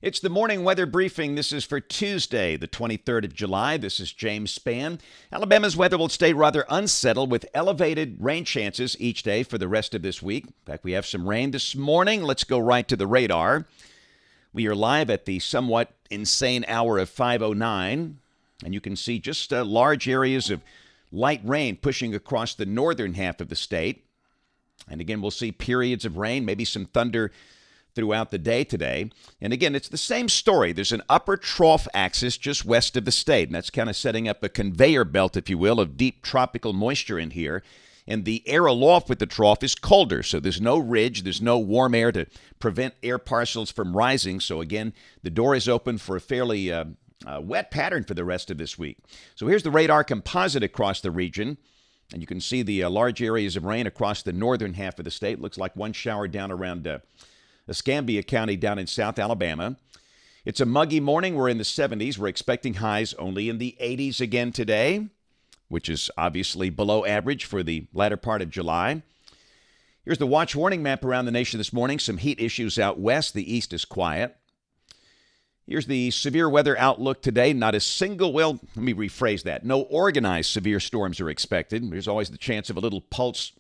It's the morning weather briefing. This is for Tuesday, the 23rd of July. This is James Spann. Alabama's weather will stay rather unsettled with elevated rain chances each day for the rest of this week. In fact, we have some rain this morning. Let's go right to the radar. We are live at the somewhat insane hour of 5:09, and you can see just large areas of light rain pushing across the northern half of the state. And again, we'll see periods of rain, maybe some thunder throughout the day today. And again, it's the same story. There's an upper trough axis just west of the state, and that's kind of setting up a conveyor belt, if you will, of deep tropical moisture in here. And the air aloft with the trough is colder, so there's no ridge, there's no warm air to prevent air parcels from rising. So again, the door is open for a fairly wet pattern for the rest of this week. So here's the radar composite across the region. And you can see the large areas of rain across the northern half of the state. Looks like one shower down around Escambia County down in South Alabama. It's a muggy morning. We're in the 70s. We're expecting highs only in the 80s again today, which is obviously below average for the latter part of July. Here's the watch warning map around the nation this morning. Some heat issues out west. The east is quiet. Here's the severe weather outlook today. Not a single, well, let me rephrase that. No organized severe storms are expected. There's always the chance of a little pulse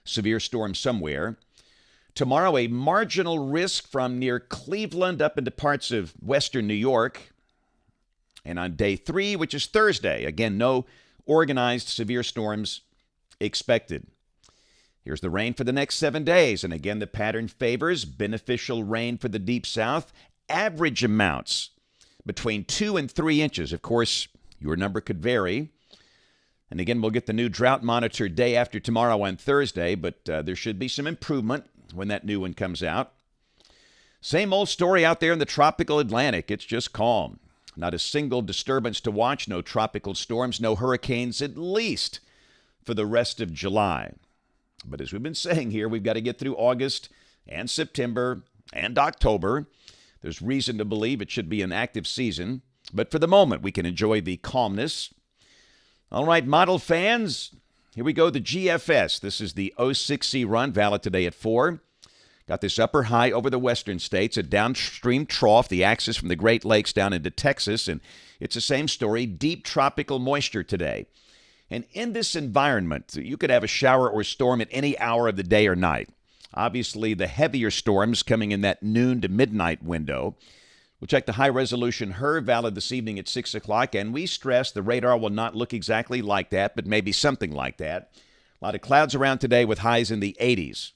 severe storm somewhere. Tomorrow, a marginal risk from near Cleveland up into parts of western New York. And on day 3, which is Thursday, again, no organized severe storms expected. Here's the rain for the next 7 days. And again, the pattern favors beneficial rain for the deep south. Average amounts between 2 and 3 inches. Of course, your number could vary. And again, we'll get the new drought monitor day after tomorrow on Thursday, but there should be some improvement when that new one comes out. Same old story out there in the tropical Atlantic. It's just calm. Not a single disturbance to watch. No tropical storms, no hurricanes, at least for the rest of July. But as we've been saying here, we've got to get through August and September and October. There's reason to believe it should be an active season. But for the moment, we can enjoy the calmness. All right, model fans, here we go, the GFS. This is the 06C run, valid today at 4. Got this upper high over the western states, a downstream trough, the axis from the Great Lakes down into Texas, and it's the same story, deep tropical moisture today. And in this environment, you could have a shower or storm at any hour of the day or night. Obviously, the heavier storms coming in that noon to midnight window. We'll check the high-resolution HER valid this evening at 6 o'clock, and we stress the radar will not look exactly like that, but maybe something like that. A lot of clouds around today with highs in the 80s.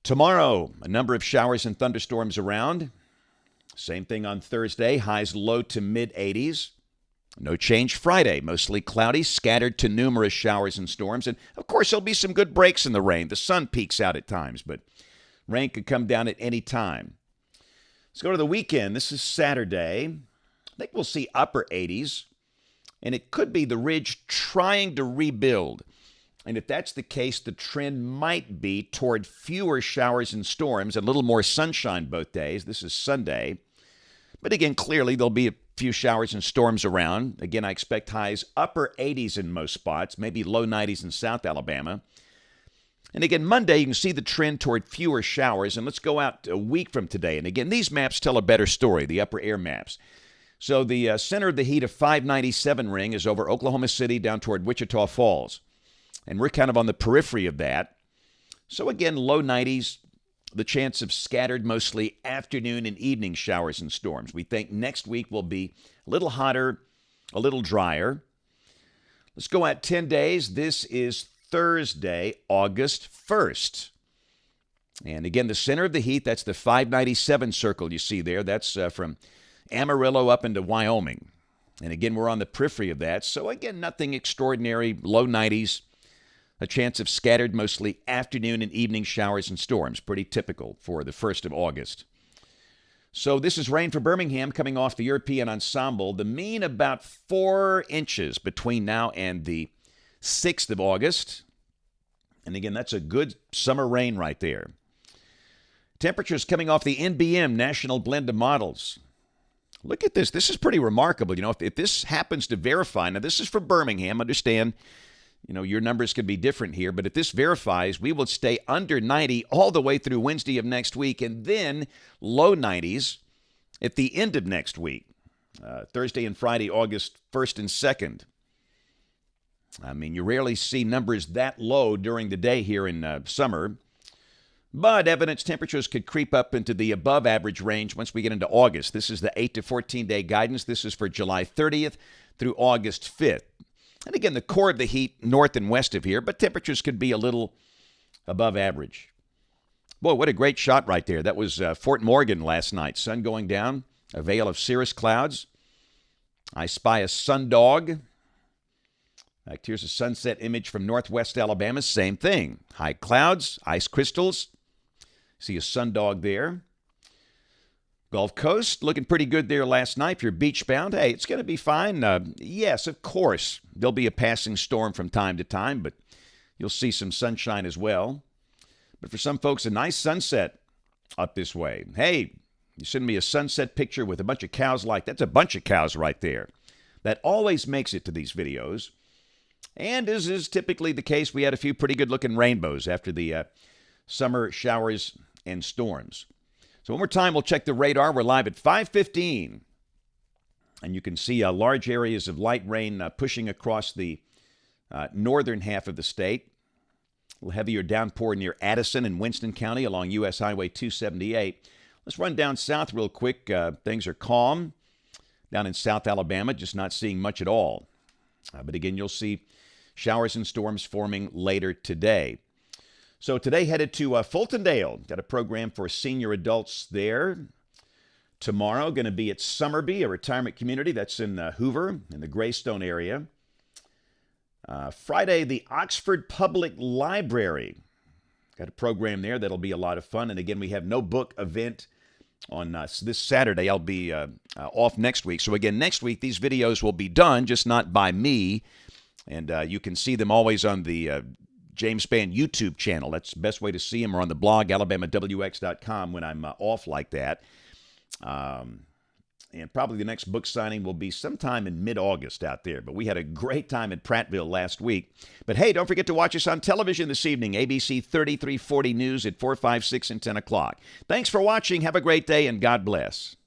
Tomorrow, a number of showers and thunderstorms around. Same thing on Thursday, highs low to mid-80s. No change Friday, mostly cloudy, scattered to numerous showers and storms. And, of course, there'll be some good breaks in the rain. The sun peaks out at times, but rain could come down at any time. Let's go to the weekend. This is Saturday. I think we'll see upper 80s, and it could be the ridge trying to rebuild. And if that's the case, the trend might be toward fewer showers and storms, a little more sunshine both days. This is Sunday. But again, clearly there'll be a few showers and storms around. Again, I expect highs upper 80s in most spots, maybe low 90s in South Alabama. And again, Monday, you can see the trend toward fewer showers. And let's go out a week from today. And again, these maps tell a better story, the upper air maps. So the center of the heat of 597 ring is over Oklahoma City down toward Wichita Falls. And we're kind of on the periphery of that. So again, low 90s, the chance of scattered, mostly afternoon and evening showers and storms. We think next week will be a little hotter, a little drier. Let's go out 10 days. This is Thursday, August 1st. And again, the center of the heat, that's the 597 circle you see there. That's from Amarillo up into Wyoming. And again, we're on the periphery of that. So again, nothing extraordinary, low 90s. A chance of scattered, mostly afternoon and evening showers and storms. Pretty typical for the 1st of August. So this is rain for Birmingham coming off the European ensemble. The mean about 4 inches between now and the 6th of August. And again, that's a good summer rain right there. Temperatures coming off the NBM, National Blend of Models. Look at this. This is pretty remarkable. You know, if this happens to verify, now this is for Birmingham, understand Your numbers could be different here, but if this verifies, we will stay under 90 all the way through Wednesday of next week, and then low 90s at the end of next week, Thursday and Friday, August 1st and 2nd. I mean, you rarely see numbers that low during the day here in summer, but evidence temperatures could creep up into the above average range once we get into August. This is the 8 to 14-day guidance. This is for July 30th through August 5th. And again, the core of the heat north and west of here, but temperatures could be a little above average. Boy, what a great shot right there. That was Fort Morgan last night. Sun going down, a veil of cirrus clouds. I spy a sundog. In fact, here's a sunset image from northwest Alabama. Same thing. High clouds, ice crystals. See a sundog there. Gulf Coast, looking pretty good there last night. If you're beach bound, hey, it's going to be fine. Yes, of course, there'll be a passing storm from time to time, but you'll see some sunshine as well. But for some folks, a nice sunset up this way. Hey, you send me a sunset picture with a bunch of cows that's a bunch of cows right there. That always makes it to these videos. And as is typically the case, we had a few pretty good-looking rainbows after the summer showers and storms. So one more time, we'll check the radar. We're live at 5:15. And you can see large areas of light rain pushing across the northern half of the state. A little heavier downpour near Addison and Winston County along U.S. Highway 278. Let's run down south real quick. Things are calm down in South Alabama, just not seeing much at all. But again, you'll see showers and storms forming later today. So today headed to Fultondale. Got a program for senior adults there. Tomorrow going to be at Summerby, a retirement community that's in Hoover in the Greystone area. Friday, the Oxford Public Library. Got a program there that'll be a lot of fun. And again, we have no book event on this Saturday. I'll be off next week. So again, next week, these videos will be done, just not by me. And you can see them always on the James Spann YouTube channel. That's the best way to see them, or on the blog, AlabamaWX.com, when I'm off like that. And probably the next book signing will be sometime in mid-August out there. But we had a great time in Prattville last week. But hey, don't forget to watch us on television this evening, ABC 3340 News at 4, 5, 6, and 10 o'clock. Thanks for watching. Have a great day, and God bless.